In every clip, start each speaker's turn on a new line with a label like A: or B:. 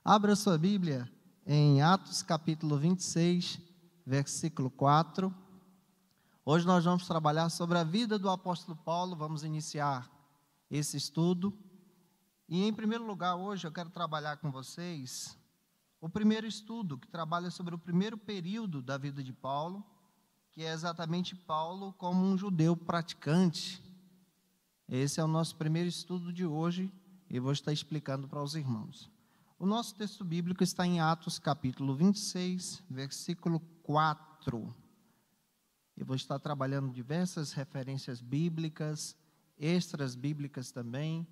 A: Abra sua Bíblia em Atos capítulo 26, versículo 4. Hoje nós vamos trabalhar sobre a vida do apóstolo Paulo, vamos iniciar esse estudo. E em primeiro lugar, hoje eu quero trabalhar com vocês o primeiro estudo, que trabalha sobre o primeiro período da vida de Paulo, que é exatamente Paulo como um judeu praticante. Esse é o nosso primeiro estudo de hoje e vou estar explicando para os irmãos. O nosso texto bíblico está em Atos capítulo 26, versículo 4. Eu vou estar trabalhando diversas referências bíblicas, extras bíblicas também,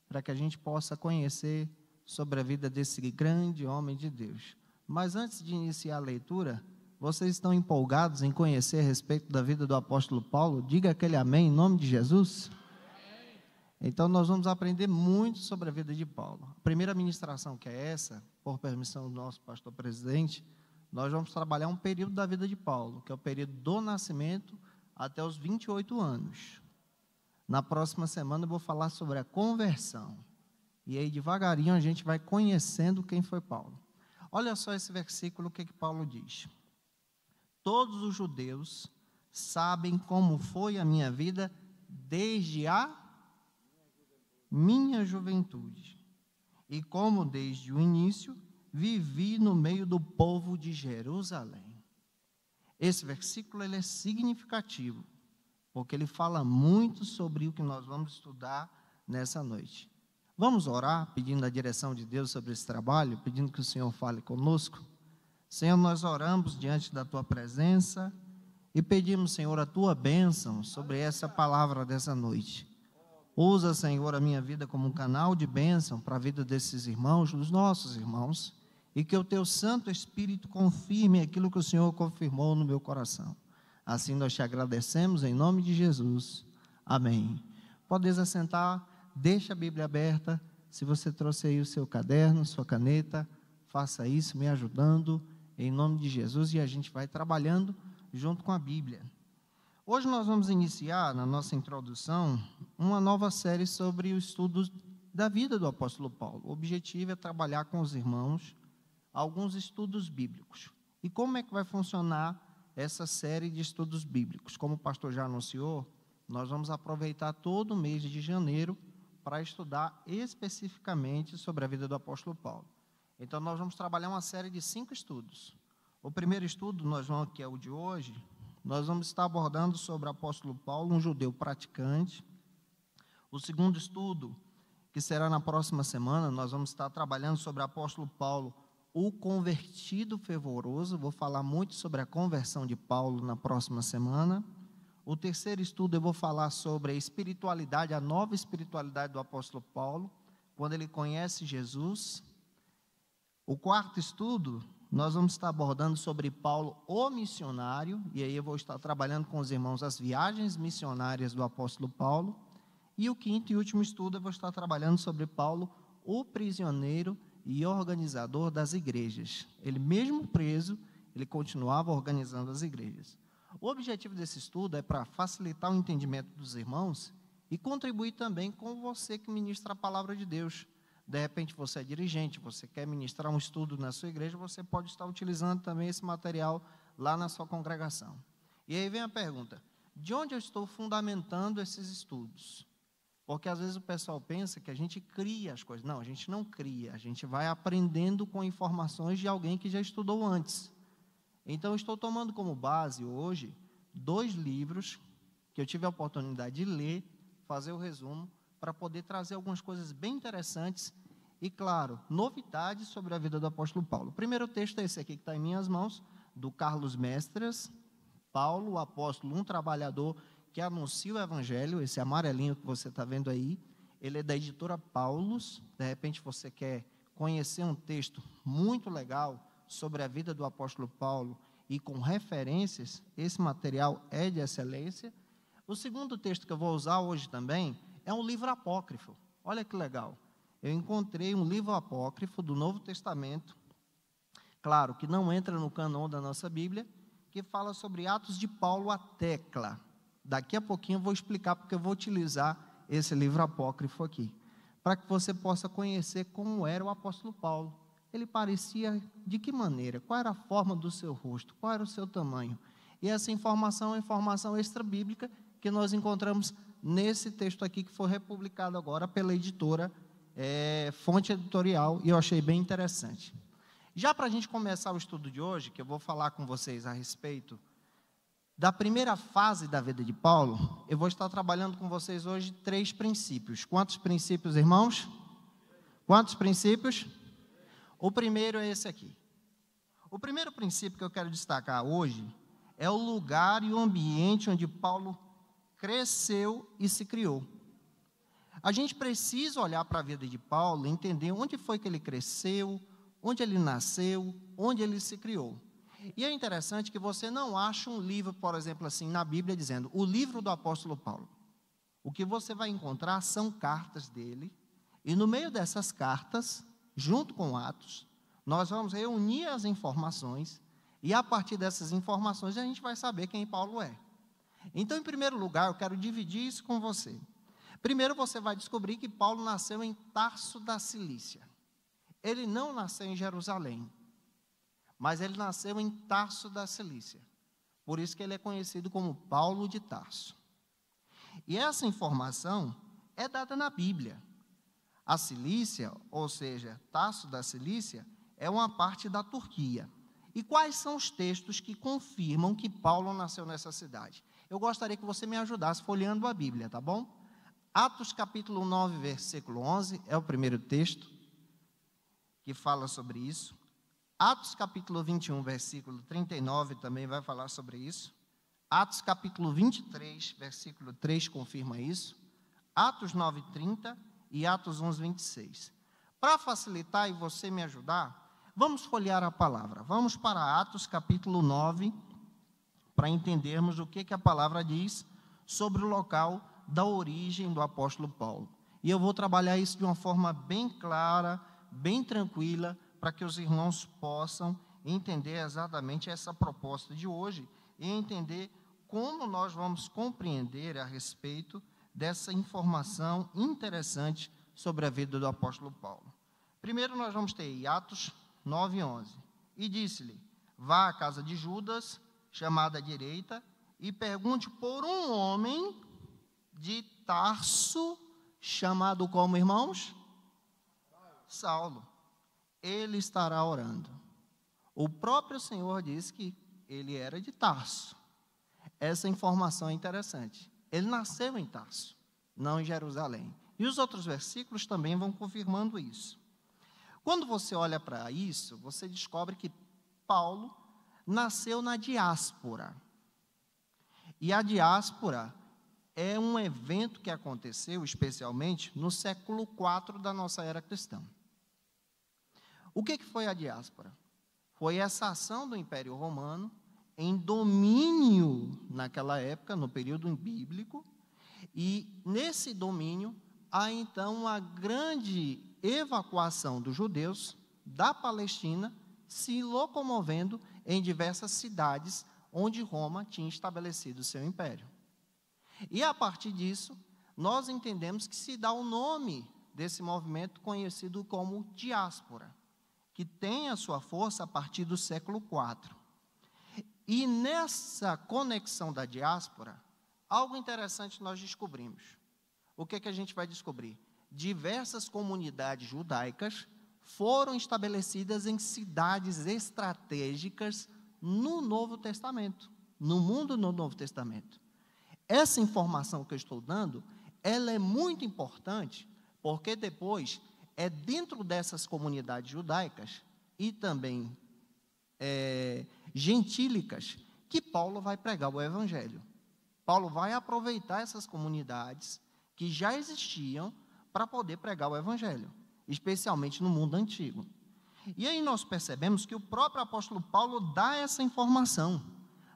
A: para que a gente possa conhecer sobre a vida desse grande homem de Deus. Mas antes de iniciar a leitura, vocês estão empolgados em conhecer a respeito da vida do apóstolo Paulo? Diga aquele amém em nome de Jesus. Então nós vamos aprender muito sobre a vida de Paulo. A primeira ministração, que é essa, por permissão do nosso pastor presidente, nós vamos trabalhar um período da vida de Paulo, que é o período do nascimento até os 28 anos. Na próxima semana eu vou falar sobre a conversão. E aí devagarinho a gente vai conhecendo quem foi Paulo. Olha só esse versículo, o que Paulo diz. Todos os judeus sabem como foi a minha vida desde a minha juventude, e como desde o início vivi no meio do povo de Jerusalém. Esse versículo ele é significativo, porque ele fala muito sobre o que nós vamos estudar nessa noite. Vamos orar pedindo a direção de Deus sobre esse trabalho, pedindo que o Senhor fale conosco. Senhor, nós oramos diante da Tua presença e pedimos, Senhor, a Tua bênção sobre essa palavra dessa noite. Usa, Senhor, a minha vida como um canal de bênção para a vida desses irmãos, dos nossos irmãos, e que o Teu Santo Espírito confirme aquilo que o Senhor confirmou no meu coração. Assim nós te agradecemos em nome de Jesus. Amém. Podes assentar, deixa a Bíblia aberta. Se você trouxe aí o seu caderno, sua caneta, faça isso me ajudando em nome de Jesus e a gente vai trabalhando junto com a Bíblia. Hoje nós vamos iniciar, na nossa introdução, uma nova série sobre o estudo da vida do apóstolo Paulo. O objetivo é trabalhar com os irmãos alguns estudos bíblicos. E como é que vai funcionar essa série de estudos bíblicos? Como o pastor já anunciou, nós vamos aproveitar todo o mês de janeiro para estudar especificamente sobre a vida do apóstolo Paulo. Então nós vamos trabalhar uma série de 5 estudos. O primeiro estudo, que é o de hoje, nós vamos estar abordando sobre o apóstolo Paulo, um judeu praticante. O segundo estudo, que será na próxima semana, nós vamos estar trabalhando sobre o apóstolo Paulo, o convertido fervoroso. Vou falar muito sobre a conversão de Paulo na próxima semana. O terceiro estudo, eu vou falar sobre a espiritualidade, a nova espiritualidade do apóstolo Paulo, quando ele conhece Jesus. O quarto estudo, nós vamos estar abordando sobre Paulo, o missionário, e aí eu vou estar trabalhando com os irmãos as viagens missionárias do apóstolo Paulo. E o quinto e último estudo, eu vou estar trabalhando sobre Paulo, o prisioneiro e organizador das igrejas. Ele mesmo preso, ele continuava organizando as igrejas. O objetivo desse estudo é para facilitar o entendimento dos irmãos e contribuir também com você que ministra a palavra de Deus. De repente você é dirigente, você quer ministrar um estudo na sua igreja, você pode estar utilizando também esse material lá na sua congregação. E aí vem a pergunta, de onde eu estou fundamentando esses estudos? Porque às vezes o pessoal pensa que a gente cria as coisas. Não, a gente não cria, a gente vai aprendendo com informações de alguém que já estudou antes. Então eu estou tomando como base hoje 2 livros que eu tive a oportunidade de ler, fazer o resumo, para poder trazer algumas coisas bem interessantes e, claro, novidades sobre a vida do apóstolo Paulo. O primeiro texto é esse aqui que está em minhas mãos, do Carlos Mestras, Paulo, o apóstolo, um trabalhador que anuncia o evangelho, esse amarelinho que você está vendo aí, ele é da editora Paulus. De repente você quer conhecer um texto muito legal sobre a vida do apóstolo Paulo e com referências, esse material é de excelência. O segundo texto que eu vou usar hoje também é um livro apócrifo. Olha que legal. Eu encontrei um livro apócrifo do Novo Testamento, claro, que não entra no cânon da nossa Bíblia, que fala sobre Atos de Paulo a Tecla. Daqui a pouquinho eu vou explicar porque eu vou utilizar esse livro apócrifo aqui, para que você possa conhecer como era o apóstolo Paulo, ele parecia de que maneira? Qual era a forma do seu rosto? Qual era o seu tamanho? E essa informação é informação extra-bíblica que nós encontramos nesse texto aqui, que foi republicado agora pela editora Fonte Editorial, e eu achei bem interessante. Já para a gente começar o estudo de hoje, que eu vou falar com vocês a respeito da primeira fase da vida de Paulo, eu vou estar trabalhando com vocês hoje 3 princípios. Quantos princípios, irmãos? Quantos princípios? O primeiro é esse aqui. O primeiro princípio que eu quero destacar hoje é o lugar e o ambiente onde Paulo cresceu e se criou. A gente precisa olhar para a vida de Paulo e entender onde foi que ele cresceu, onde ele nasceu, onde ele se criou. E é interessante que você não acha um livro, por exemplo, assim, na Bíblia, dizendo, o livro do apóstolo Paulo. O que você vai encontrar são cartas dele, e no meio dessas cartas, junto com Atos, nós vamos reunir as informações, e a partir dessas informações a gente vai saber quem Paulo é. Então, em primeiro lugar, eu quero dividir isso com você. Primeiro, você vai descobrir que Paulo nasceu em Tarso da Cilícia. Ele não nasceu em Jerusalém, mas ele nasceu em Tarso da Cilícia. Por isso que ele é conhecido como Paulo de Tarso. E essa informação é dada na Bíblia. A Cilícia, ou seja, Tarso da Cilícia, é uma parte da Turquia. E quais são os textos que confirmam que Paulo nasceu nessa cidade? Eu gostaria que você me ajudasse folheando a Bíblia, tá bom? Atos capítulo 9, versículo 11, é o primeiro texto que fala sobre isso. Atos capítulo 21, versículo 39, também vai falar sobre isso. Atos capítulo 23, versículo 3, confirma isso. Atos 9, 30 e Atos 11, 26. Para facilitar e você me ajudar, vamos folhear a palavra. Vamos para Atos capítulo 9, para entendermos o que a palavra diz sobre o local da origem do apóstolo Paulo. E eu vou trabalhar isso de uma forma bem clara, bem tranquila, para que os irmãos possam entender exatamente essa proposta de hoje e entender como nós vamos compreender a respeito dessa informação interessante sobre a vida do apóstolo Paulo. Primeiro nós vamos ter Atos 9, 11. E disse-lhe, vá à casa de Judas, chamada à direita, e pergunte por um homem de Tarso, chamado como, irmãos? Saulo. Ele estará orando. O próprio Senhor disse que ele era de Tarso. Essa informação é interessante. Ele nasceu em Tarso, não em Jerusalém. E os outros versículos também vão confirmando isso. Quando você olha para isso, você descobre que Paulo nasceu na diáspora. E a diáspora é um evento que aconteceu, especialmente, no século IV da nossa era cristã. O que foi a diáspora? Foi essa ação do Império Romano em domínio naquela época, no período bíblico, e nesse domínio há então uma grande evacuação dos judeus da Palestina, se locomovendo em diversas cidades onde Roma tinha estabelecido o seu império. E a partir disso, nós entendemos que se dá o nome desse movimento conhecido como diáspora, que tem a sua força a partir do século IV. E nessa conexão da diáspora, algo interessante nós descobrimos. O que a gente vai descobrir? Diversas comunidades judaicas foram estabelecidas em cidades estratégicas no Novo Testamento, no mundo no Novo Testamento. Essa informação que eu estou dando, ela é muito importante, porque depois é dentro dessas comunidades judaicas e também gentílicas que Paulo vai pregar o evangelho. Paulo vai aproveitar essas comunidades que já existiam para poder pregar o evangelho, especialmente no mundo antigo. E aí nós percebemos que o próprio apóstolo Paulo dá essa informação.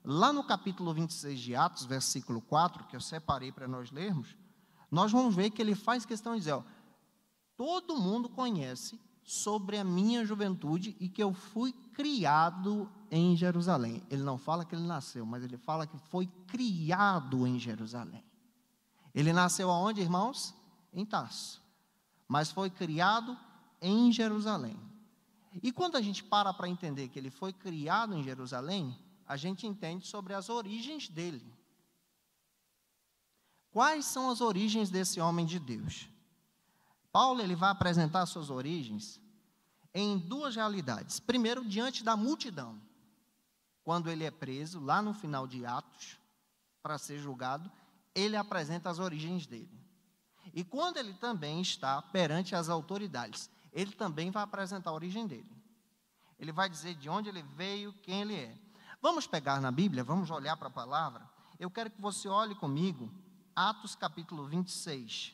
A: Lá no capítulo 26 de Atos, versículo 4, que eu separei para nós lermos, nós vamos ver que ele faz questão de dizer, ó, todo mundo conhece sobre a minha juventude e que eu fui criado em Jerusalém. Ele não fala que ele nasceu, mas ele fala que foi criado em Jerusalém. Ele nasceu aonde, irmãos? Em Tarso. Mas foi criado em Jerusalém. E quando a gente para entender que ele foi criado em Jerusalém, a gente entende sobre as origens dele. Quais são as origens desse homem de Deus? Paulo ele vai apresentar suas origens em duas realidades. Primeiro, diante da multidão, quando ele é preso, lá no final de Atos, para ser julgado, ele apresenta as origens dele. E quando ele também está perante as autoridades, ele também vai apresentar a origem dele. Ele vai dizer de onde ele veio, quem ele é. Vamos pegar na Bíblia, vamos olhar para a palavra. Eu quero que você olhe comigo, Atos capítulo 26.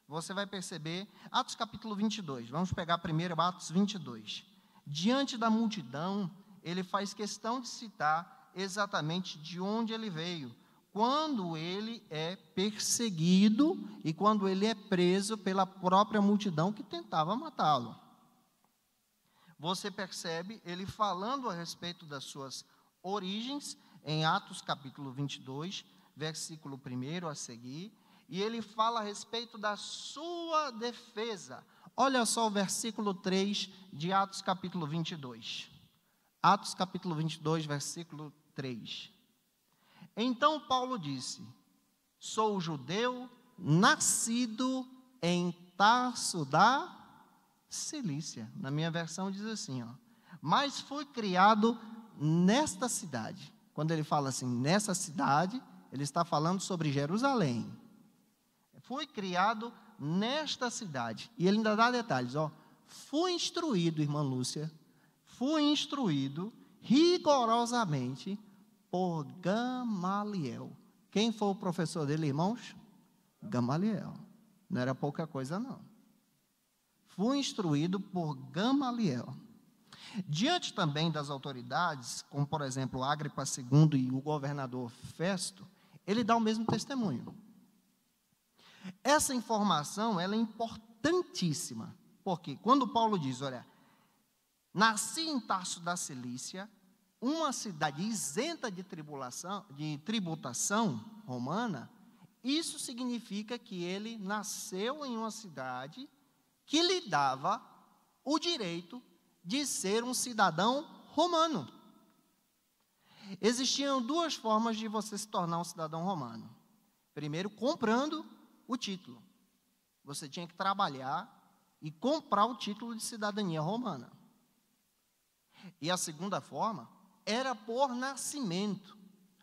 A: Você vai perceber, Atos capítulo 22, vamos pegar primeiro Atos 22. Diante da multidão, ele faz questão de citar exatamente de onde ele veio, quando ele é perseguido e quando ele é preso pela própria multidão que tentava matá-lo. Você percebe ele falando a respeito das suas origens, em Atos capítulo 22, versículo 1 a seguir, e ele fala a respeito da sua defesa. Olha só o versículo 3 de Atos capítulo 22. Atos capítulo 22, versículo 3. Então Paulo disse: sou judeu, nascido em Tarso da Cilícia. Na minha versão diz assim, mas fui criado nesta cidade. Quando ele fala assim, nessa cidade, ele está falando sobre Jerusalém. Fui criado nesta cidade. E ele ainda dá detalhes, fui instruído, irmã Lúcia, fui instruído rigorosamente por Gamaliel. Quem foi o professor dele, irmãos? Gamaliel. Não era pouca coisa, não. Fui instruído por Gamaliel. Diante também das autoridades, como por exemplo Agripa II e o governador Festo, ele dá o mesmo testemunho. Essa informação ela é importantíssima, porque quando Paulo diz, olha, nasci em Tarso da Cilícia, uma cidade isenta de tributação romana, isso significa que ele nasceu em uma cidade que lhe dava o direito de ser um cidadão romano. Existiam duas formas de você se tornar um cidadão romano. Primeiro, comprando o título. Você tinha que trabalhar e comprar o título de cidadania romana. E a segunda forma era por nascimento.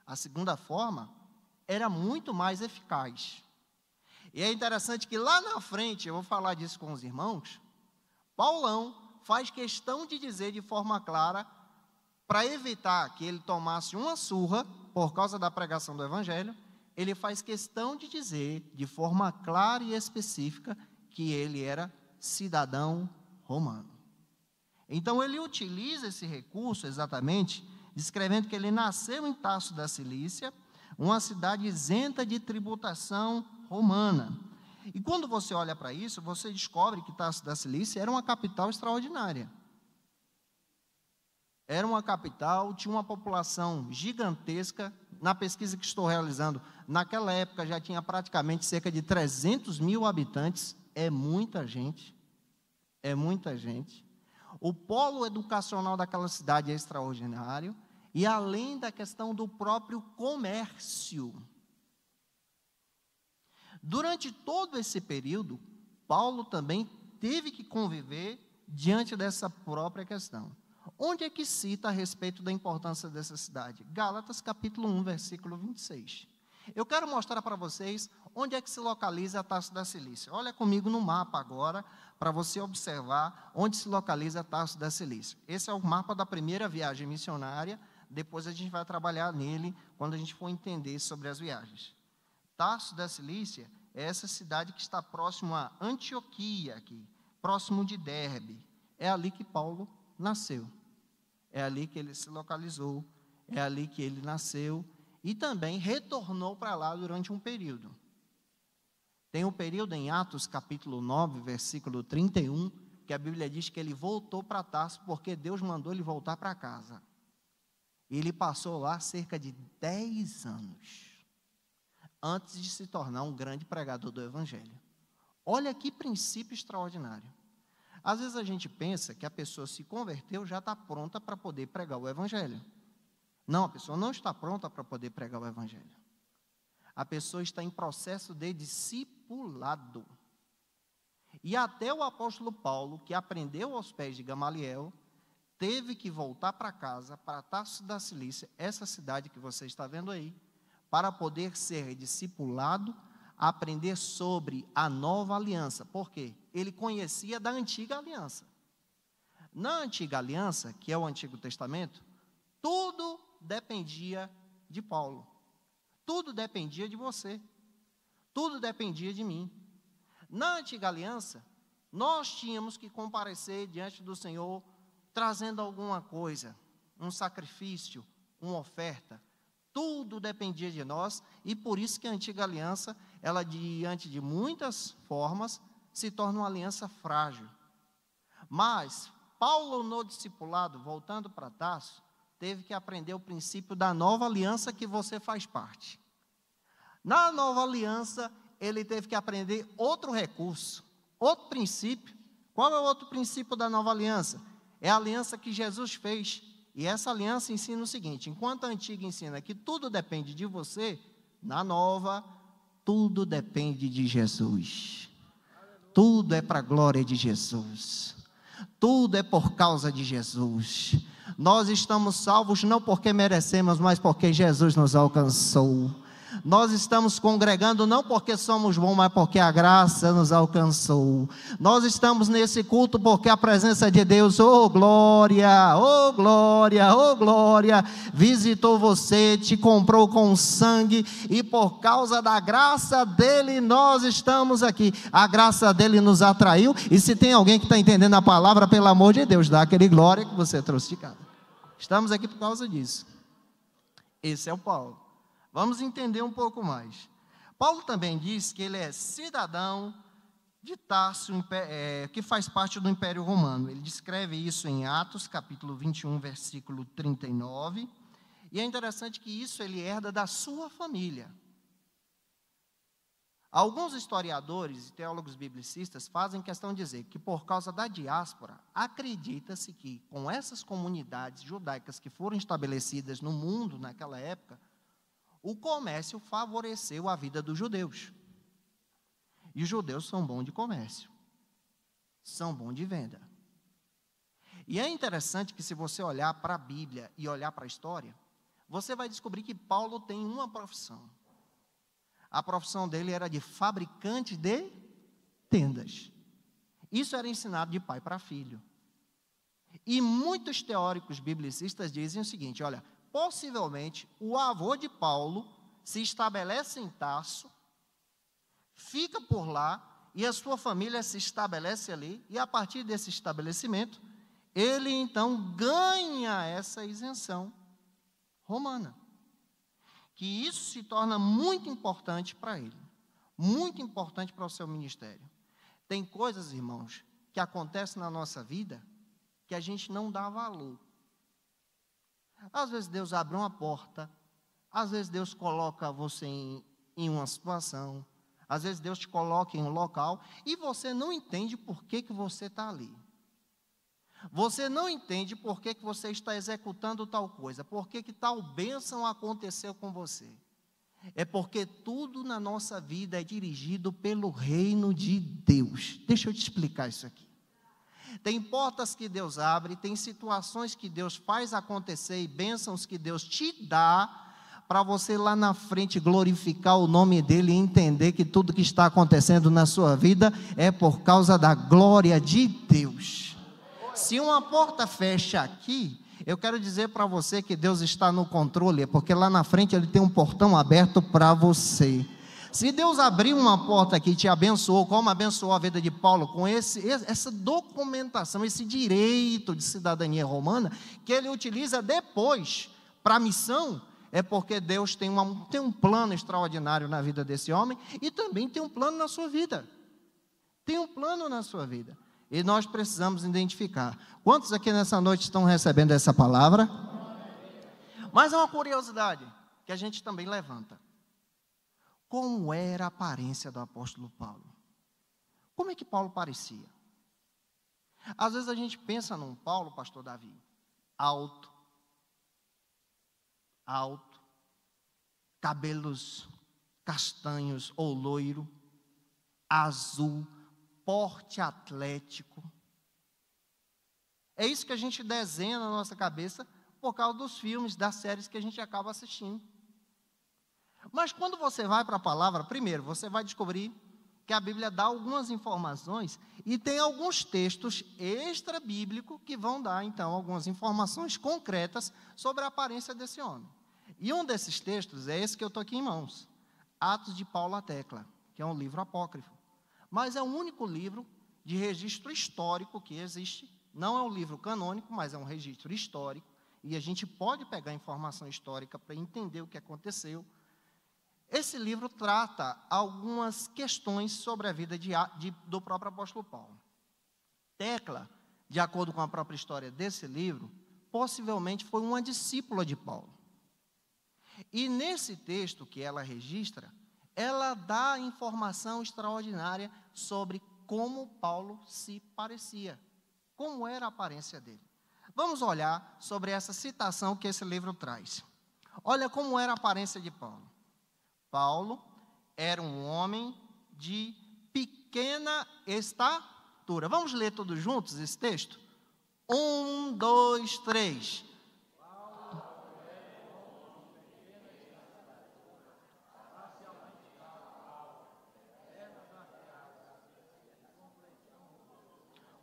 A: A segunda forma era muito mais eficaz. E é interessante que lá na frente, eu vou falar disso com os irmãos, Paulão faz questão de dizer de forma clara, para evitar que ele tomasse uma surra por causa da pregação do Evangelho, ele faz questão de dizer de forma clara e específica que ele era cidadão romano. Então ele utiliza esse recurso exatamente, descrevendo que ele nasceu em Tarso da Cilícia, uma cidade isenta de tributação romana. E quando você olha para isso, você descobre que Tarso da Cilícia era uma capital extraordinária. Era uma capital, tinha uma população gigantesca. Na pesquisa que estou realizando, naquela época já tinha praticamente cerca de 300 mil habitantes. É muita gente. É muita gente. O polo educacional daquela cidade é extraordinário. E além da questão do próprio comércio. Durante todo esse período, Paulo também teve que conviver diante dessa própria questão. Onde é que cita a respeito da importância dessa cidade? Gálatas capítulo 1, versículo 26. Eu quero mostrar para vocês onde é que se localiza a Tarso da Cilícia. Olha comigo no mapa agora, para você observar onde se localiza a Tarso da Cilícia. Esse é o mapa da primeira viagem missionária, depois a gente vai trabalhar nele, quando a gente for entender sobre as viagens. Tarso da Cilícia é essa cidade que está próximo a Antioquia, aqui, próximo de Derbe. É ali que Paulo nasceu. É ali que ele se localizou, é ali que ele nasceu e também retornou para lá durante um período. Tem um período em Atos capítulo 9, versículo 31, que a Bíblia diz que ele voltou para Tarso porque Deus mandou ele voltar para casa. E ele passou lá cerca de 10 anos, antes de se tornar um grande pregador do Evangelho. Olha que princípio extraordinário. Às vezes a gente pensa que a pessoa se converteu, já está pronta para poder pregar o Evangelho. Não, a pessoa não está pronta para poder pregar o Evangelho. A pessoa está em processo de discipulado. E até o apóstolo Paulo, que aprendeu aos pés de Gamaliel, teve que voltar para casa, para Tarso da Cilícia, essa cidade que você está vendo aí, para poder ser discipulado, aprender sobre a nova aliança. Por quê? Ele conhecia da antiga aliança. Na antiga aliança, que é o Antigo Testamento, tudo dependia de Paulo. Tudo dependia de você. Tudo dependia de mim. Na antiga aliança, nós tínhamos que comparecer diante do Senhor, trazendo alguma coisa, um sacrifício, uma oferta. Tudo dependia de nós, e por isso que a antiga aliança, ela diante de muitas formas, se torna uma aliança frágil. Mas Paulo, no discipulado, voltando para Tarso, teve que aprender o princípio da nova aliança que você faz parte. Na nova aliança, ele teve que aprender outro recurso, outro princípio. Qual é o outro princípio da nova aliança? É a aliança que Jesus fez. E essa aliança ensina o seguinte: enquanto a antiga ensina que tudo depende de você, na nova, tudo depende de Jesus. Tudo é para a glória de Jesus. Tudo é por causa de Jesus. Nós estamos salvos não porque merecemos, mas porque Jesus nos alcançou. Nós estamos congregando não porque somos bons, mas porque a graça nos alcançou. Nós estamos nesse culto porque a presença de Deus, oh glória, oh glória, oh glória, visitou você, te comprou com sangue, e por causa da graça dele nós estamos aqui. A graça dele nos atraiu, e se tem alguém que está entendendo a palavra, pelo amor de Deus, dá aquele glória que você trouxe de casa. Estamos aqui por causa disso. Esse é o Paulo. Vamos entender um pouco mais. Paulo também diz que ele é cidadão de Tarso, que faz parte do Império Romano. Ele descreve isso em Atos, capítulo 21, versículo 39. E é interessante que isso ele herda da sua família. Alguns historiadores e teólogos biblicistas fazem questão de dizer que, por causa da diáspora, acredita-se que, com essas comunidades judaicas que foram estabelecidas no mundo naquela época, o comércio favoreceu a vida dos judeus. E os judeus são bons de comércio, são bons de venda. E é interessante que, se você olhar para a Bíblia e olhar para a história, você vai descobrir que Paulo tem uma profissão. A profissão dele era de fabricante de tendas. Isso era ensinado de pai para filho. E muitos teóricos biblicistas dizem o seguinte: olha, possivelmente o avô de Paulo se estabelece em Tarso, fica por lá, e a sua família se estabelece ali, e a partir desse estabelecimento, ele então ganha essa isenção romana. Que isso se torna muito importante para ele, muito importante para o seu ministério. Tem coisas, irmãos, que acontecem na nossa vida que a gente não dá valor. Às vezes Deus abre uma porta, às vezes Deus coloca você em uma situação, às vezes Deus te coloca em um local e você não entende por que você está ali. Você não entende por que você está executando tal coisa, por que tal bênção aconteceu com você. É porque tudo na nossa vida é dirigido pelo reino de Deus. Deixa eu te explicar isso aqui. Tem portas que Deus abre, tem situações que Deus faz acontecer e bênçãos que Deus te dá, para você lá na frente glorificar o nome dEle e entender que tudo que está acontecendo na sua vida é por causa da glória de Deus. Se uma porta fecha aqui, eu quero dizer para você que Deus está no controle, porque lá na frente Ele tem um portão aberto para você. Se Deus abrir uma porta aqui e te abençoou, como abençoou a vida de Paulo, com essa documentação, esse direito de cidadania romana, que ele utiliza depois para a missão, é porque Deus tem um plano extraordinário na vida desse homem, e também tem um plano na sua vida. Tem um plano na sua vida. E nós precisamos identificar. Quantos aqui nessa noite estão recebendo essa palavra? Mas é uma curiosidade que a gente também levanta. Como era a aparência do apóstolo Paulo? Como é que Paulo parecia? Às vezes a gente pensa num Paulo, pastor Davi, alto, cabelos castanhos ou loiro, azul, porte atlético. É isso que a gente desenha na nossa cabeça por causa dos filmes, das séries que a gente acaba assistindo. Mas quando você vai para a palavra, primeiro, você vai descobrir que a Bíblia dá algumas informações e tem alguns textos extra-bíblicos que vão dar, então, algumas informações concretas sobre a aparência desse homem. E um desses textos é esse que eu estou aqui em mãos, Atos de Paulo à Tecla, que é um livro apócrifo. Mas é o único livro de registro histórico que existe. Não é um livro canônico, mas é um registro histórico. E a gente pode pegar informação histórica para entender o que aconteceu. Esse livro trata algumas questões sobre a vida do próprio apóstolo Paulo. Tecla, de acordo com a própria história desse livro, possivelmente foi uma discípula de Paulo. E nesse texto que ela registra, ela dá informação extraordinária sobre como Paulo se parecia, como era a aparência dele. Vamos olhar sobre essa citação que esse livro traz. Olha como era a aparência de Paulo. Paulo era um homem de pequena estatura. Vamos ler todos juntos esse texto? 1, 2, 3.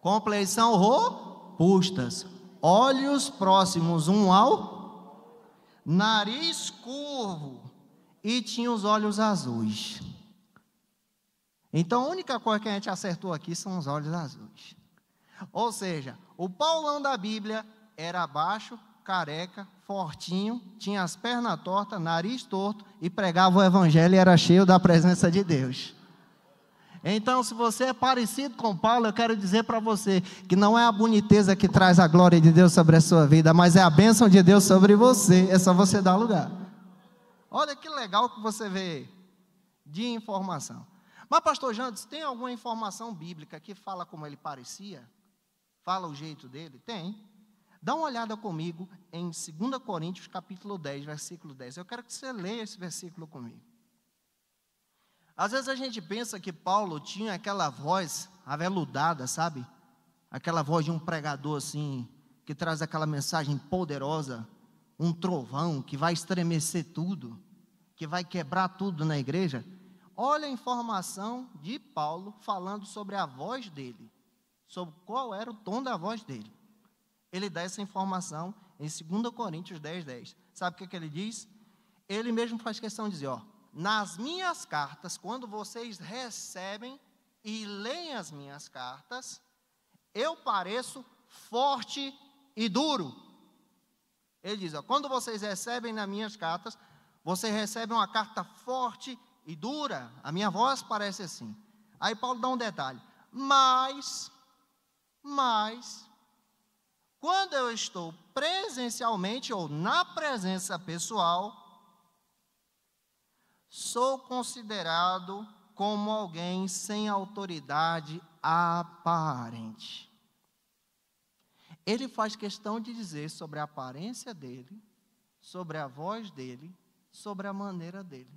A: Compleição robustas, olhos próximos um ao, nariz curvo e tinha os olhos azuis. Então a única coisa que a gente acertou aqui são os olhos azuis. Ou seja, o Paulão da Bíblia era baixo, careca, fortinho, tinha as pernas tortas, nariz torto e pregava o evangelho e era cheio da presença de Deus. Então, se você é parecido com Paulo, eu quero dizer para você que não é a boniteza que traz a glória de Deus sobre a sua vida, mas é a bênção de Deus sobre você, é só você dar lugar. Olha que legal que você vê de informação. Mas, pastor Jandes, tem alguma informação bíblica que fala como ele parecia? Fala o jeito dele? Tem. Dá uma olhada comigo em 2 Coríntios, capítulo 10, versículo 10. Eu quero que você leia esse versículo comigo. Às vezes a gente pensa que Paulo tinha aquela voz aveludada, sabe? Aquela voz de um pregador assim, que traz aquela mensagem poderosa, um trovão que vai estremecer tudo, que vai quebrar tudo na igreja. Olha a informação de Paulo falando sobre a voz dele, sobre qual era o tom da voz dele. Ele dá essa informação em 2 Coríntios 10, 10. Sabe o que ele diz? Ele mesmo faz questão de dizer, ó, nas minhas cartas, quando vocês recebem e leem as minhas cartas, eu pareço forte e duro. Ele diz, ó, quando vocês recebem nas minhas cartas, vocês recebem uma carta forte e dura. A minha voz parece assim. Aí Paulo dá um detalhe. Mas, quando eu estou presencialmente ou na presença pessoal, sou considerado como alguém sem autoridade aparente. Ele faz questão de dizer sobre a aparência dele, sobre a voz dele, sobre a maneira dele.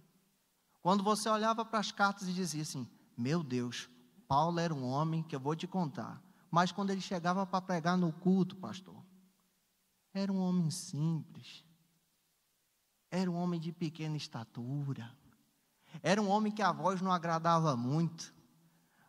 A: Quando você olhava para as cartas e dizia assim, meu Deus, Paulo era um homem que eu vou te contar. Mas quando ele chegava para pregar no culto, pastor, era um homem simples. Era um homem de pequena estatura. Era um homem que a voz não agradava muito.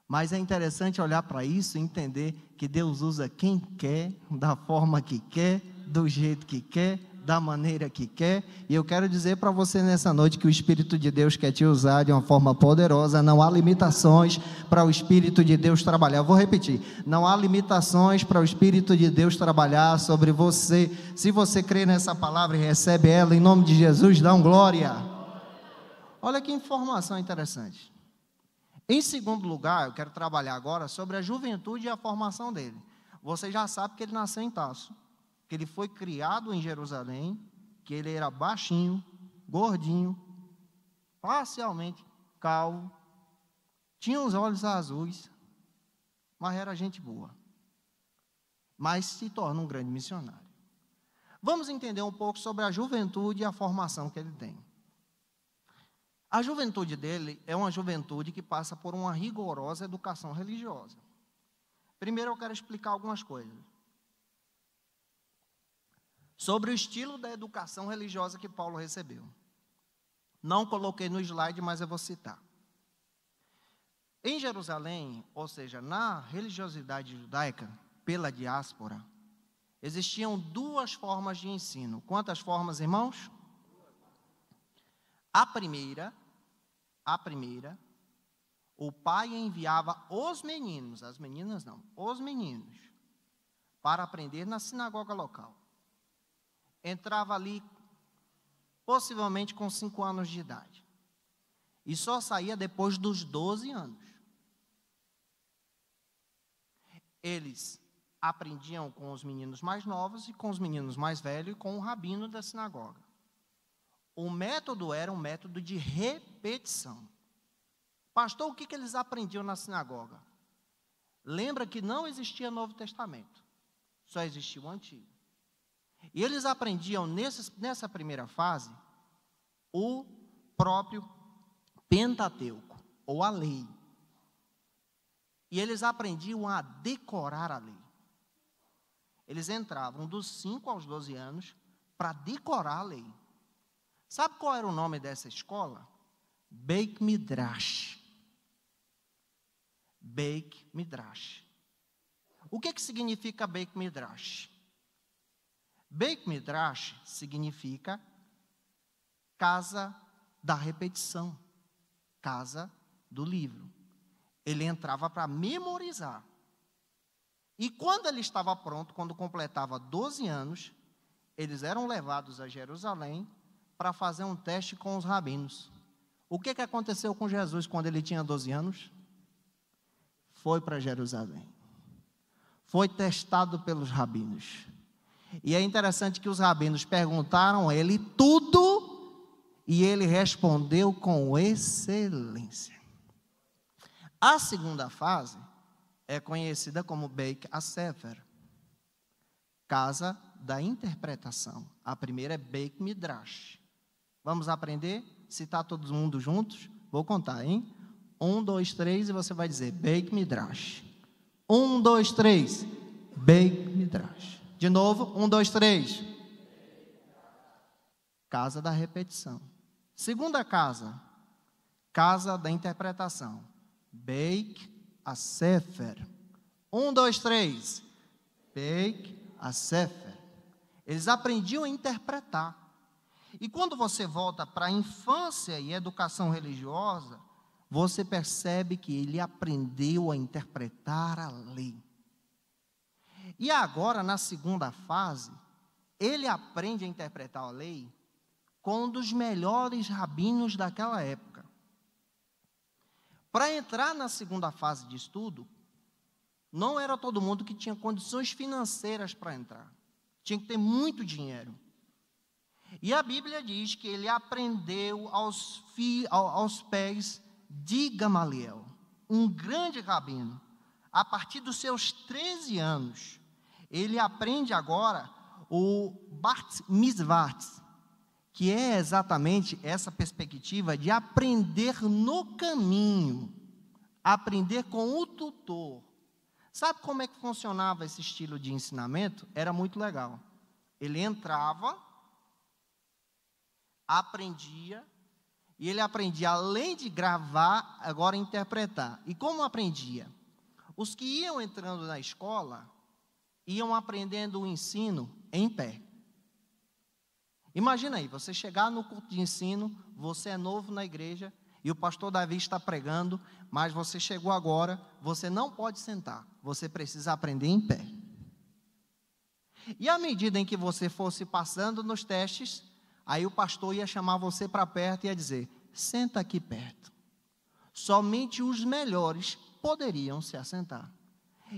A: Mas é interessante olhar para isso e entender que Deus usa quem quer, da forma que quer, do jeito que quer, da maneira que quer. E eu quero dizer para você nessa noite que o Espírito de Deus quer te usar de uma forma poderosa. Não há limitações para o Espírito de Deus trabalhar. Eu vou repetir. Não há limitações para o Espírito de Deus trabalhar sobre você. Se você crê nessa palavra e recebe ela em nome de Jesus, dá um glória. Olha que informação interessante. Em segundo lugar, eu quero trabalhar agora sobre a juventude e a formação dele. Você já sabe que ele nasceu em Tarso, que ele foi criado em Jerusalém, que ele era baixinho, gordinho, parcialmente calvo, tinha os olhos azuis, mas era gente boa. mas se torna um grande missionário. Vamos entender um pouco sobre a juventude e a formação que ele tem. A juventude dele é uma juventude que passa por uma rigorosa educação religiosa. Primeiro eu quero explicar algumas coisas sobre o estilo da educação religiosa que Paulo recebeu. Não coloquei no slide, mas eu vou citar. Em Jerusalém, ou seja, na religiosidade judaica, pela diáspora, existiam duas formas de ensino. Quantas formas, irmãos? A primeira, o pai enviava os meninos, as meninas não, os meninos, para aprender na sinagoga local. Entrava ali, possivelmente com 5 anos de idade. E só saía depois dos 12 anos. Eles aprendiam com os meninos mais novos e com os meninos mais velhos e com o rabino da sinagoga. O método era um método de repetição. Pastor, o que eles aprendiam na sinagoga? Lembra que não existia Novo Testamento, só existia o Antigo. E eles aprendiam nessa primeira fase o próprio Pentateuco, ou a lei. E eles aprendiam a decorar a lei. Eles entravam dos 5 aos 12 anos para decorar a lei. Sabe qual era o nome dessa escola? Beit Midrash. Beit Midrash. O que significa Beit Midrash? Beit Midrash significa casa da repetição, casa do livro. Ele entrava para memorizar. E quando ele estava pronto, quando completava 12 anos, eles eram levados a Jerusalém para fazer um teste com os rabinos. O que aconteceu com Jesus quando ele tinha 12 anos? Foi para Jerusalém. Foi testado pelos rabinos. E é interessante que os rabinos perguntaram a ele tudo e ele respondeu com excelência. A segunda fase é conhecida como Beit HaSefer, casa da interpretação. A primeira é Beit Midrash. Vamos aprender? Se está todo mundo juntos, vou contar, hein? 1, 2, 3 e você vai dizer Beit Midrash. 1, 2, 3, Beit Midrash. De novo, 1, 2, 3. Casa da repetição. Segunda casa, casa da interpretação. Beit HaSefer. 1, 2, 3. Beit HaSefer. Eles aprendiam a interpretar. E quando você volta para a infância e educação religiosa, você percebe que ele aprendeu a interpretar a lei. E agora, na segunda fase, ele aprende a interpretar a lei com um dos melhores rabinos daquela época. Para entrar na segunda fase de estudo, não era todo mundo que tinha condições financeiras para entrar. Tinha que ter muito dinheiro. E a Bíblia diz que ele aprendeu aos pés de Gamaliel, um grande rabino. A partir dos seus 13 anos, ele aprende agora o Bat Mitzvah, que é exatamente essa perspectiva de aprender no caminho, aprender com o tutor. Sabe como é que funcionava esse estilo de ensinamento? Era muito legal. Ele entrava, aprendia, e ele aprendia, além de gravar, agora interpretar. E como aprendia? Os que iam entrando na escola, iam aprendendo o ensino em pé. Imagina aí, você chegar no culto de ensino, você é novo na igreja, e o pastor Davi está pregando, mas você chegou agora, você não pode sentar, você precisa aprender em pé. E à medida em que você fosse passando nos testes, aí o pastor ia chamar você para perto e ia dizer, senta aqui perto. Somente os melhores poderiam se assentar.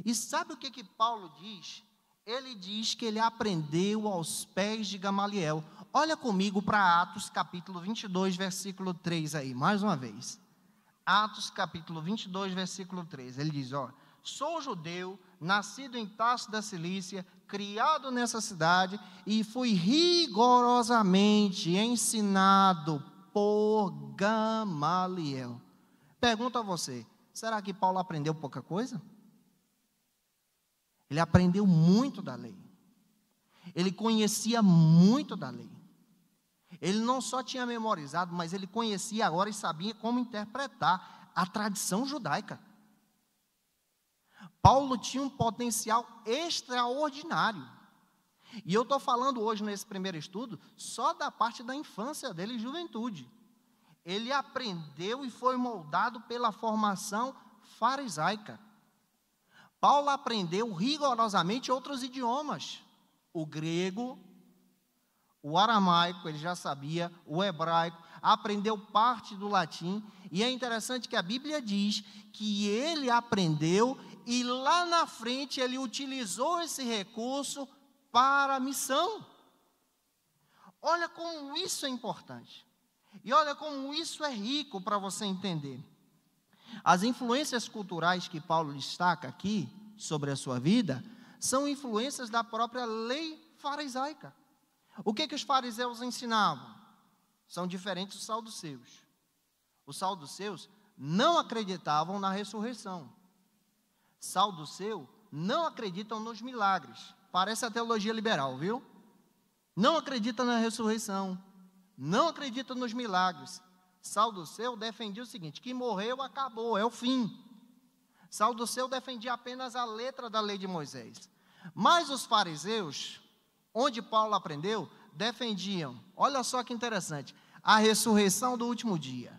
A: E sabe o que Paulo diz? Ele diz que ele aprendeu aos pés de Gamaliel. Olha comigo para Atos capítulo 22, versículo 3 aí, mais uma vez. Atos capítulo 22, versículo 3. Ele diz, sou judeu, nascido em Tarso da Cilícia, criado nessa cidade, e fui rigorosamente ensinado por Gamaliel. Pergunto a você, será que Paulo aprendeu pouca coisa? Ele aprendeu muito da lei. Ele conhecia muito da lei. Ele não só tinha memorizado, mas ele conhecia agora e sabia como interpretar a tradição judaica. Paulo tinha um potencial extraordinário. E eu estou falando hoje, nesse primeiro estudo, só da parte da infância dele e juventude. Ele aprendeu e foi moldado pela formação farisaica. Paulo aprendeu rigorosamente outros idiomas. O grego, o aramaico, ele já sabia, o hebraico, aprendeu parte do latim. E é interessante que a Bíblia diz que ele aprendeu e lá na frente ele utilizou esse recurso para a missão. Olha como isso é importante. E olha como isso é rico para você entender. As influências culturais que Paulo destaca aqui sobre a sua vida são influências da própria lei farisaica. O que os fariseus ensinavam? São diferentes dos saduceus. Os saduceus não acreditavam na ressurreição. Saduceu não acreditam nos milagres. Parece a teologia liberal, viu? Não acredita na ressurreição. Não acredita nos milagres. Saduceu defendia o seguinte, que morreu, acabou, é o fim. Saduceu defendia apenas a letra da lei de Moisés. Mas os fariseus, onde Paulo aprendeu, defendiam, olha só que interessante, a ressurreição do último dia.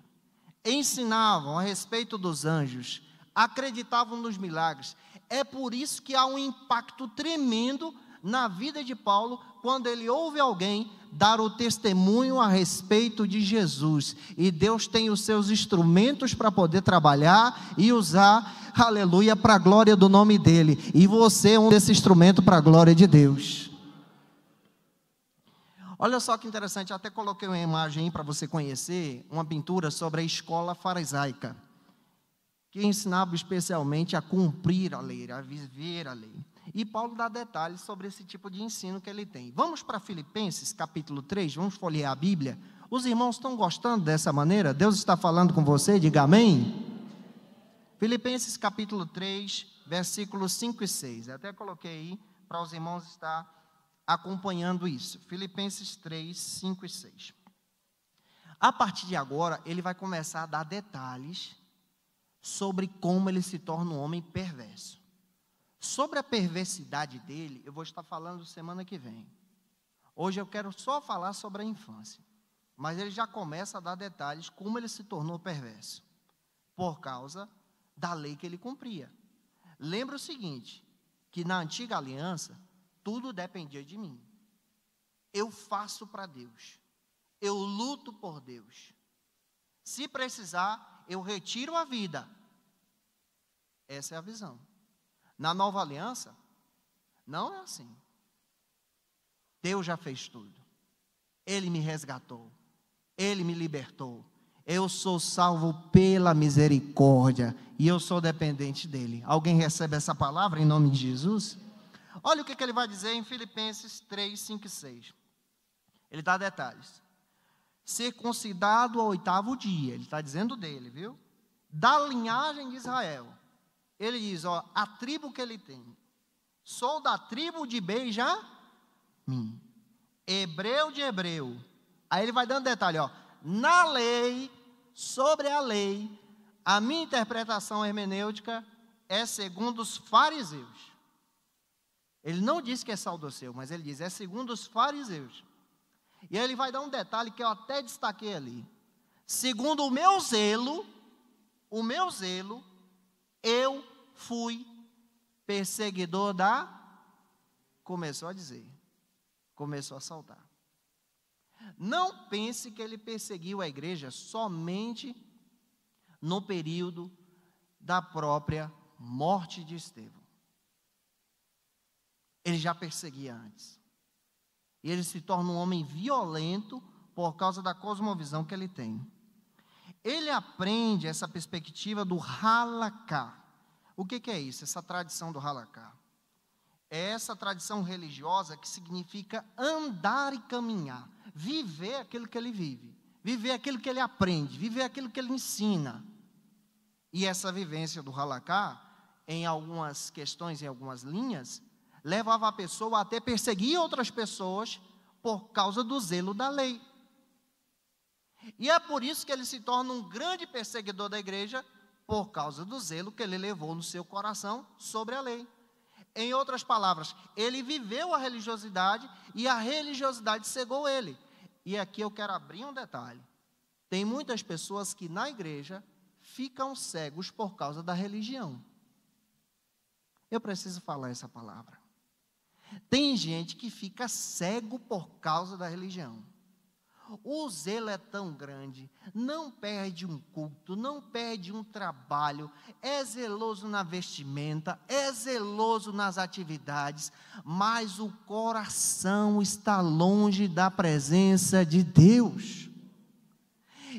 A: Ensinavam a respeito dos anjos, acreditavam nos milagres. É por isso que há um impacto tremendo na vida de Paulo, quando ele ouve alguém dar o testemunho a respeito de Jesus, e Deus tem os seus instrumentos para poder trabalhar e usar, aleluia, para a glória do nome dele, e você é um desse instrumento para a glória de Deus. Olha só que interessante, até coloquei uma imagem aí para você conhecer, uma pintura sobre a escola farisaica, que ensinava especialmente a cumprir a lei, a viver a lei. E Paulo dá detalhes sobre esse tipo de ensino que ele tem. Vamos para Filipenses, capítulo 3, vamos folhear a Bíblia. Os irmãos estão gostando dessa maneira? Deus está falando com você? Diga amém. Filipenses, capítulo 3, versículos 5 e 6. Eu até coloquei aí para os irmãos estar acompanhando isso. Filipenses 3, 5 e 6. A partir de agora, ele vai começar a dar detalhes sobre como ele se torna um homem perverso. Sobre a perversidade dele, eu vou estar falando semana que vem. Hoje eu quero só falar sobre a infância. Mas ele já começa a dar detalhes como ele se tornou perverso. Por causa da lei que ele cumpria. Lembra o seguinte, que na antiga aliança, tudo dependia de mim. Eu faço para Deus. Eu luto por Deus. Se precisar, eu retiro a vida. Essa é a visão. Na nova aliança, não é assim. Deus já fez tudo. Ele me resgatou. Ele me libertou. Eu sou salvo pela misericórdia. E eu sou dependente dele. Alguém recebe essa palavra em nome de Jesus? Olha o que ele vai dizer em Filipenses 3, 5 e 6. Ele dá detalhes. Circuncidado ao 8º dia. Ele está dizendo dele, viu? Da linhagem de Israel. Ele diz, ó, a tribo que ele tem. Sou da tribo de Benjamim. Hebreu de hebreu. Aí ele vai dando detalhe, ó. Na lei, sobre a lei, a minha interpretação hermenêutica é segundo os fariseus. Ele não diz que é saduceu, mas ele diz, é segundo os fariseus. E aí ele vai dar um detalhe que eu até destaquei ali. Segundo o meu zelo, eu fui perseguidor começou a dizer, começou a saltar. Não pense que ele perseguiu a igreja somente no período da própria morte de Estevão. Ele já perseguia antes. E ele se torna um homem violento por causa da cosmovisão que ele tem. Ele aprende essa perspectiva do halaká. O que é isso? Essa tradição do halakha. É essa tradição religiosa que significa andar e caminhar, viver aquilo que ele vive, viver aquilo que ele aprende, viver aquilo que ele ensina. E essa vivência do halakha, em algumas questões, em algumas linhas, levava a pessoa a até perseguir outras pessoas por causa do zelo da lei. E é por isso que ele se torna um grande perseguidor da igreja, por causa do zelo que ele levou no seu coração sobre a lei. Em outras palavras, ele viveu a religiosidade e a religiosidade cegou ele. E aqui eu quero abrir um detalhe. Tem muitas pessoas que na igreja ficam cegos por causa da religião. Eu preciso falar essa palavra. Tem gente que fica cego por causa da religião. O zelo é tão grande, não perde um culto, não perde um trabalho, é zeloso na vestimenta, é zeloso nas atividades, mas o coração está longe da presença de Deus.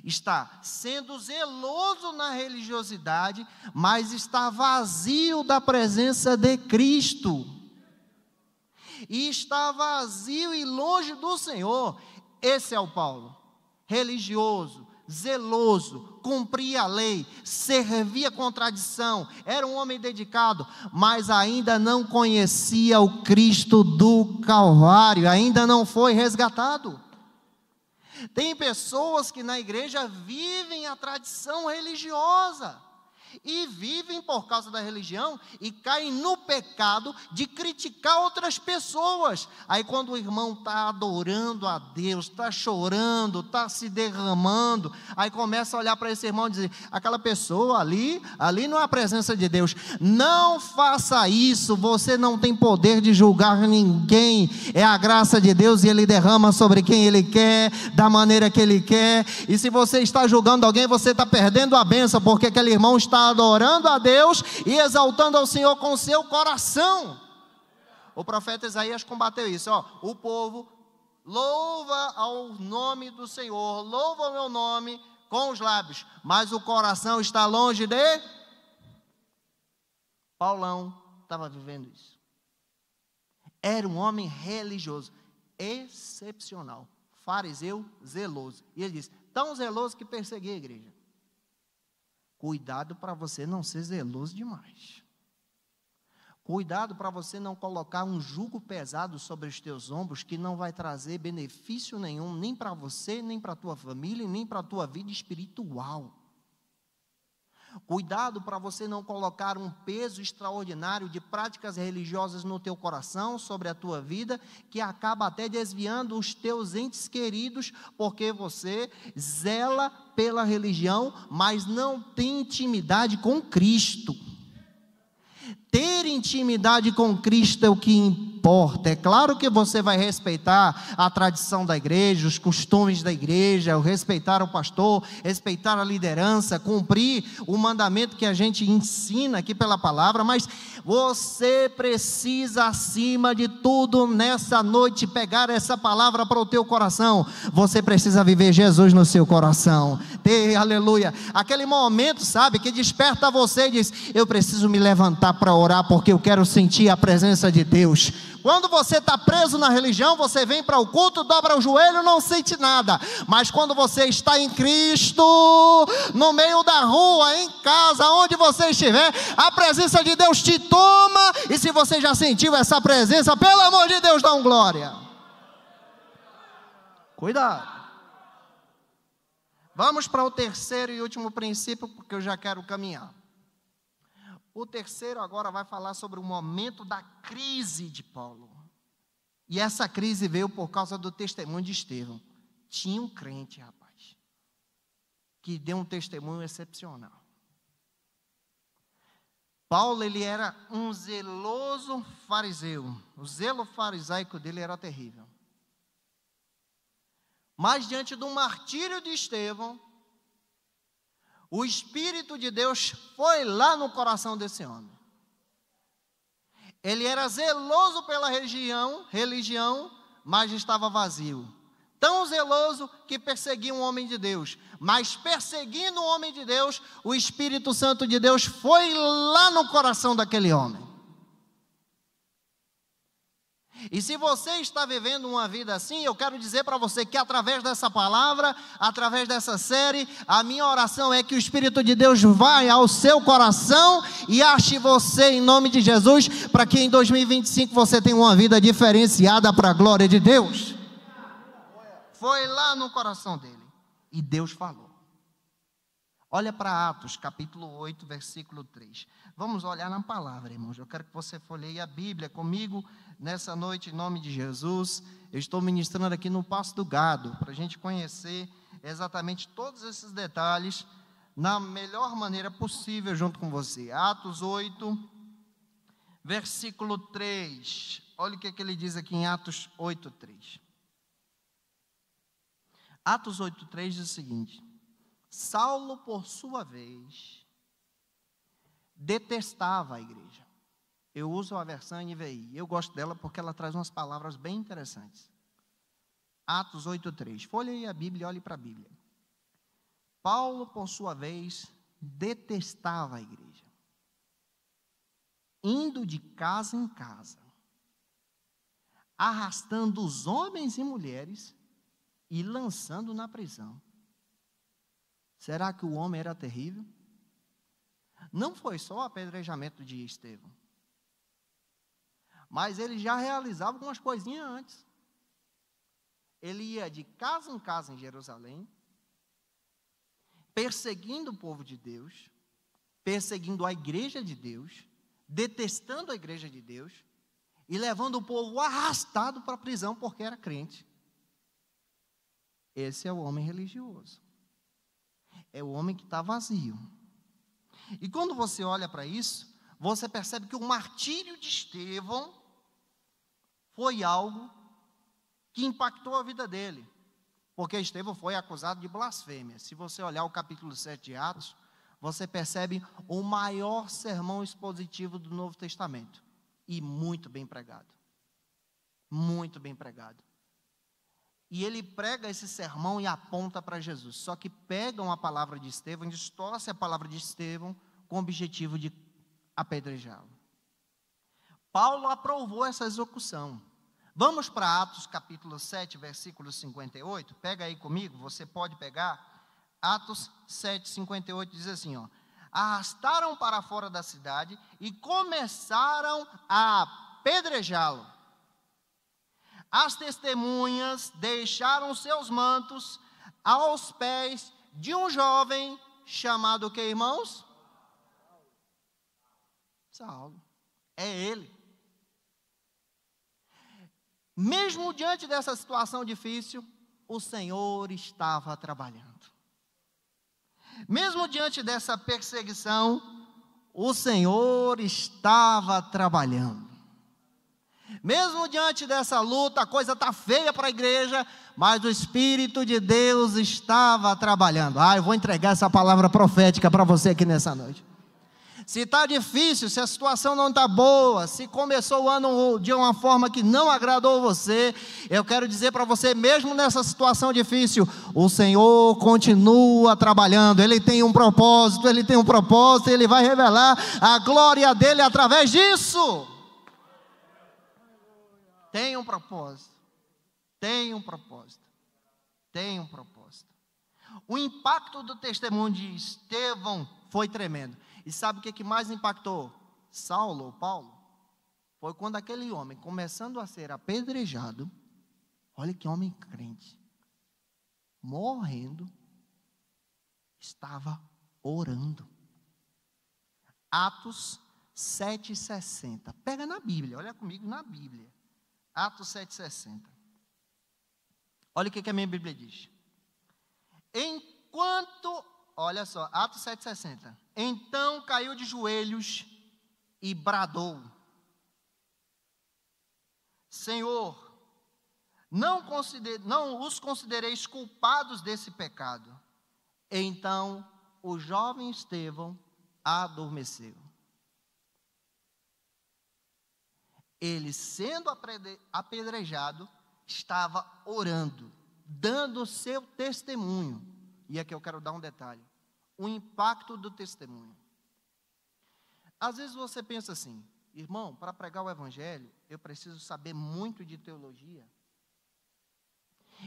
A: Está sendo zeloso na religiosidade, mas está vazio da presença de Cristo. E está vazio e longe do Senhor. Esse é o Paulo, religioso, zeloso, cumpria a lei, servia com tradição, era um homem dedicado, mas ainda não conhecia o Cristo do Calvário, ainda não foi resgatado. Tem pessoas que na igreja vivem a tradição religiosa, e vivem por causa da religião e caem no pecado de criticar outras pessoas. Aí quando o irmão está adorando a Deus, está chorando, está se derramando, aí começa a olhar para esse irmão e dizer, aquela pessoa ali não é a presença de Deus. Não faça isso, você não tem poder de julgar ninguém, é a graça de Deus e Ele derrama sobre quem Ele quer, da maneira que Ele quer. E se você está julgando alguém, você está perdendo a bênção, porque aquele irmão está adorando a Deus e exaltando ao Senhor com o seu coração. O profeta Isaías combateu isso, o povo louva ao nome do Senhor, louva o meu nome com os lábios, mas o coração está longe de... Paulão estava vivendo isso. Era um homem religioso, excepcional, fariseu zeloso, e ele disse, tão zeloso que perseguia a igreja. Cuidado para você não ser zeloso demais. Cuidado para você não colocar um jugo pesado sobre os teus ombros que não vai trazer benefício nenhum, nem para você, nem para a tua família, nem para a tua vida espiritual. Cuidado para você não colocar um peso extraordinário de práticas religiosas no teu coração, sobre a tua vida, que acaba até desviando os teus entes queridos, porque você zela pela religião, mas não tem intimidade com Cristo. Ter intimidade com Cristo é o que importa. É claro que você vai respeitar a tradição da igreja, os costumes da igreja, respeitar o pastor, respeitar a liderança, cumprir o mandamento que a gente ensina aqui pela palavra, mas você precisa, acima de tudo, nessa noite, pegar essa palavra para o teu coração. Você precisa viver Jesus no seu coração. Aleluia. Aquele momento, sabe, que desperta você e diz, eu preciso me levantar para orar, porque eu quero sentir a presença de Deus. Quando você está preso na religião, você vem para o culto, dobra o joelho, não sente nada. Mas quando você está em Cristo, no meio da rua, em casa, onde você estiver, a presença de Deus te toma. E se você já sentiu essa presença, pelo amor de Deus, dá um glória. Cuidado. Vamos para o terceiro e último princípio, porque eu já quero caminhar. O terceiro agora vai falar sobre o momento da crise de Paulo. E essa crise veio por causa do testemunho de Estevão. Tinha um crente, rapaz, que deu um testemunho excepcional. Paulo, ele era um zeloso fariseu. O zelo farisaico dele era terrível. Mas diante do martírio de Estevão, o Espírito de Deus foi lá no coração desse homem. Ele era zeloso pela religião, mas estava vazio. tão zeloso que perseguia um homem de Deus. Mas perseguindo o homem de Deus, o Espírito Santo de Deus foi lá no coração daquele homem. E se você está vivendo uma vida assim, eu quero dizer para você que através dessa palavra, através dessa série, a minha oração é que o Espírito de Deus vai ao seu coração e ache você em nome de Jesus, para que em 2025 você tenha uma vida diferenciada para a glória de Deus. Foi lá no coração dele e Deus falou. Olha para Atos, capítulo 8, versículo 3. Vamos olhar na palavra, irmãos. Eu quero que você folheie a Bíblia comigo nessa noite, em nome de Jesus. Eu estou ministrando aqui no Passo do Gado, para a gente conhecer exatamente todos esses detalhes na melhor maneira possível junto com você. Atos 8, versículo 3. Olha o que ele diz aqui em Atos 8, 3. Atos 8, 3 diz o seguinte: Saulo, por sua vez, detestava a igreja. Eu uso a versão NVI. Eu gosto dela porque ela traz umas palavras bem interessantes. Atos 8:3. Folheie a Bíblia e olhe para a Bíblia. Paulo, por sua vez, detestava a igreja, indo de casa em casa, arrastando os homens e mulheres e lançando na prisão. Será que o homem era terrível? Não foi só o apedrejamento de Estevão, mas ele já realizava algumas coisinhas antes. Ele ia de casa em casa em Jerusalém, perseguindo o povo de Deus, perseguindo a igreja de Deus, detestando a igreja de Deus, e levando o povo arrastado para a prisão porque era crente. Esse é o homem religioso. É o homem que está vazio. E quando você olha para isso, você percebe que o martírio de Estevão foi algo que impactou a vida dele. Porque Estevão foi acusado de blasfêmia. Se você olhar o capítulo 7 de Atos, você percebe o maior sermão expositivo do Novo Testamento. E muito bem pregado. Muito bem pregado. E ele prega esse sermão e aponta para Jesus. Só que pegam a palavra de Estevão, distorce a palavra de Estevão com o objetivo de apedrejá-lo. Paulo aprovou essa execução. Vamos para Atos capítulo 7, versículo 58. Pega aí comigo, você pode pegar. Atos 7, 58 diz assim, ó: arrastaram para fora da cidade e começaram a apedrejá-lo. As testemunhas deixaram seus mantos aos pés de um jovem chamado o que, irmãos? Saulo. É ele. Mesmo diante dessa situação difícil, o Senhor estava trabalhando. Mesmo diante dessa perseguição, o Senhor estava trabalhando. Mesmo diante dessa luta, a coisa está feia para a igreja, mas o Espírito de Deus estava trabalhando. Eu vou entregar essa palavra profética para você aqui nessa noite. Se está difícil, se a situação não está boa, se começou o ano de uma forma que não agradou você, eu quero dizer para você, mesmo nessa situação difícil, o Senhor continua trabalhando. Ele tem um propósito, Ele vai revelar a glória dEle através disso. Tem um propósito. O impacto do testemunho de Estevão foi tremendo. E sabe o que mais impactou Saulo ou Paulo? Foi quando aquele homem, começando a ser apedrejado, olha que homem crente, morrendo, estava orando. Atos 7,60. Pega na Bíblia, olha comigo na Bíblia. Atos 7,60. Olha o que a minha Bíblia diz. Olha só, Atos 7,60. Então caiu de joelhos e bradou: Senhor, não os considereis culpados desse pecado. Então o jovem Estevão adormeceu. Ele, sendo apedrejado, estava orando, dando o seu testemunho. E aqui eu quero dar um detalhe: o impacto do testemunho. Às vezes você pensa assim, irmão, para pregar o evangelho, eu preciso saber muito de teologia.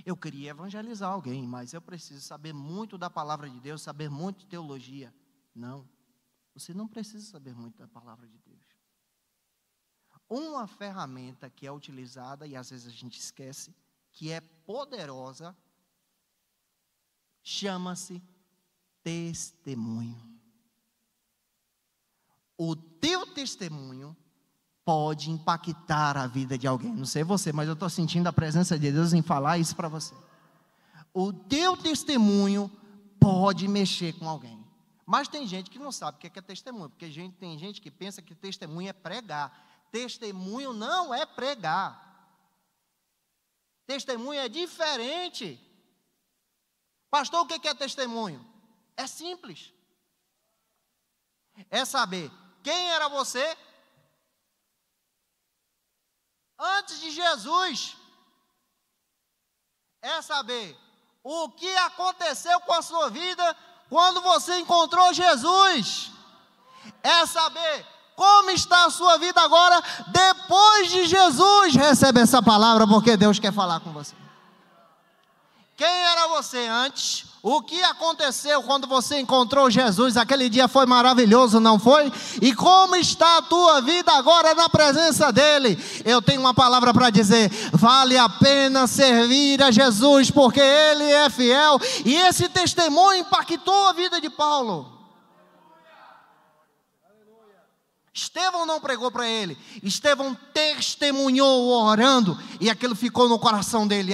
A: Eu queria evangelizar alguém, mas eu preciso saber muito da palavra de Deus, saber muito de teologia. Não, você não precisa saber muito da palavra de Deus. Uma ferramenta que é utilizada, e às vezes a gente esquece, que é poderosa, chama-se testemunho. O teu testemunho pode impactar a vida de alguém. Não sei você, mas eu estou sentindo a presença de Deus em falar isso para você. O teu testemunho pode mexer com alguém. Mas tem gente que não sabe o que é testemunho, porque tem gente que pensa que testemunho é pregar. Testemunho não é pregar. Testemunho é diferente. Pastor, o que é testemunho? É simples. É saber quem era você antes de Jesus. É saber o que aconteceu com a sua vida quando você encontrou Jesus. É saber como está a sua vida agora depois de Jesus. Recebe essa palavra porque Deus quer falar com você. Quem era você antes? O que aconteceu quando você encontrou Jesus? Aquele dia foi maravilhoso, não foi? E como está a tua vida agora na presença dEle? Eu tenho uma palavra para dizer: vale a pena servir a Jesus, porque Ele é fiel. E esse testemunho impactou a vida de Paulo. Estevão não pregou para ele, Estevão testemunhou orando, e aquilo ficou no coração dele,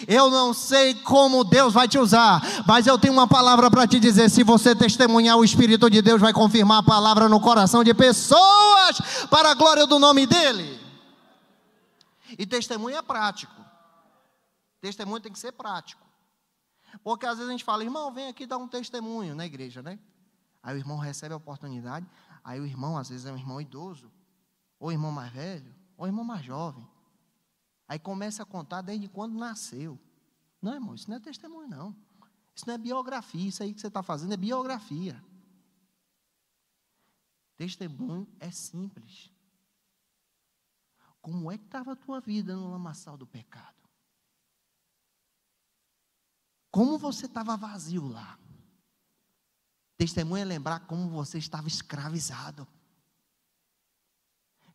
A: Eu não sei como Deus vai te usar, mas eu tenho uma palavra para te dizer: se você testemunhar, o Espírito de Deus vai confirmar a palavra no coração de pessoas, para a glória do nome dEle. E testemunho é prático, testemunho tem que ser prático, porque às vezes a gente fala: irmão, vem aqui dar um testemunho na igreja, né? Aí o irmão recebe a oportunidade, aí o irmão às vezes é um irmão idoso, ou irmão mais velho, ou irmão mais jovem. Aí começa a contar desde quando nasceu. Não, irmão, isso não é testemunho não. Isso não é biografia, isso aí que você está fazendo é biografia. Testemunho é simples. Como é que estava a tua vida no lamaçal do pecado? Como você estava vazio lá? Testemunho é lembrar como você estava escravizado.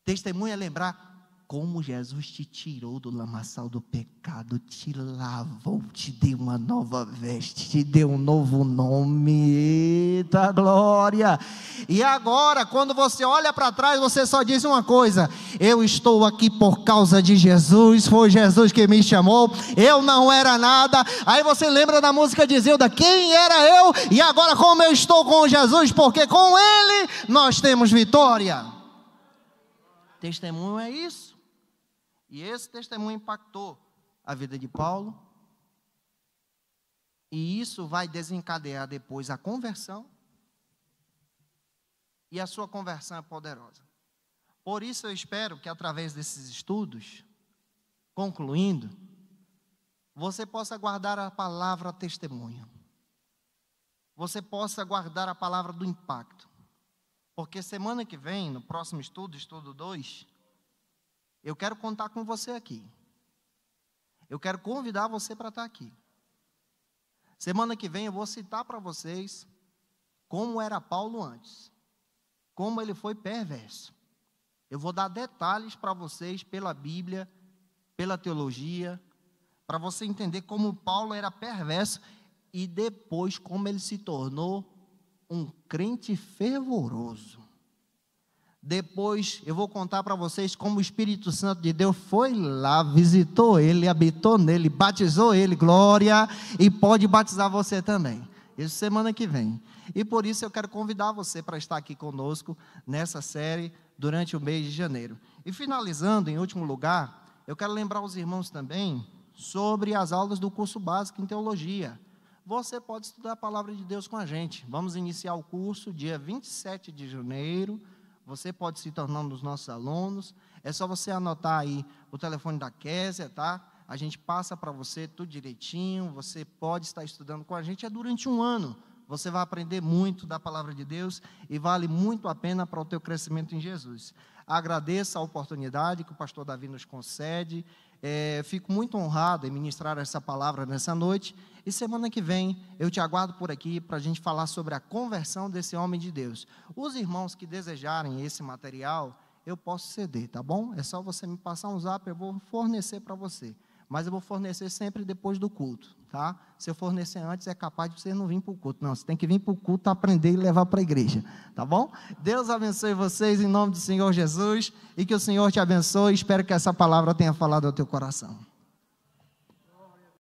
A: Testemunho é lembrar como Jesus te tirou do lamaçal do pecado, te lavou, te deu uma nova veste, te deu um novo nome. Eita glória! E agora, quando você olha para trás, você só diz uma coisa: eu estou aqui por causa de Jesus, foi Jesus que me chamou, eu não era nada. Aí você lembra da música de Zilda: quem era eu? E agora como eu estou com Jesus, porque com Ele nós temos vitória. Testemunho é isso. E esse testemunho impactou a vida de Paulo. E isso vai desencadear depois a conversão. E a sua conversão é poderosa. Por isso eu espero que através desses estudos, concluindo, você possa guardar a palavra testemunho. Você possa guardar a palavra do impacto. Porque semana que vem, no próximo estudo, estudo 2, eu quero contar com você aqui. Eu quero convidar você para estar aqui. Semana que vem eu vou citar para vocês como era Paulo antes. Como ele foi perverso. Eu vou dar detalhes para vocês pela Bíblia, pela teologia, para você entender como Paulo era perverso e depois como ele se tornou um crente fervoroso. Depois eu vou contar para vocês como o Espírito Santo de Deus foi lá, visitou ele, habitou nele, batizou ele, glória, e pode batizar você também. Isso semana que vem. E por isso eu quero convidar você para estar aqui conosco nessa série durante o mês de janeiro. E finalizando, em último lugar, eu quero lembrar os irmãos também sobre as aulas do curso básico em teologia. Você pode estudar a palavra de Deus com a gente. Vamos iniciar o curso dia 27 de janeiro. Você pode se tornar um dos nossos alunos. É só você anotar aí o telefone da Késia, tá? a gente passa para você tudo direitinho, você pode estar estudando com a gente, é durante um ano. Você vai aprender muito da palavra de Deus e vale muito a pena para o teu crescimento em Jesus. Agradeço a oportunidade que o pastor Davi nos concede. Fico muito honrado em ministrar essa palavra nessa noite. E semana que vem eu te aguardo por aqui para a gente falar sobre a conversão desse homem de Deus. Os irmãos que desejarem esse material, eu posso ceder, tá bom? É só você me passar um zap, eu vou fornecer para você. Mas eu vou fornecer sempre depois do culto, tá? Se eu fornecer antes, é capaz de você não vir para o culto. Não, você tem que vir para o culto, aprender e levar para a igreja, tá bom? Deus abençoe vocês em nome do Senhor Jesus, e que o Senhor te abençoe. Espero que essa palavra tenha falado ao teu coração.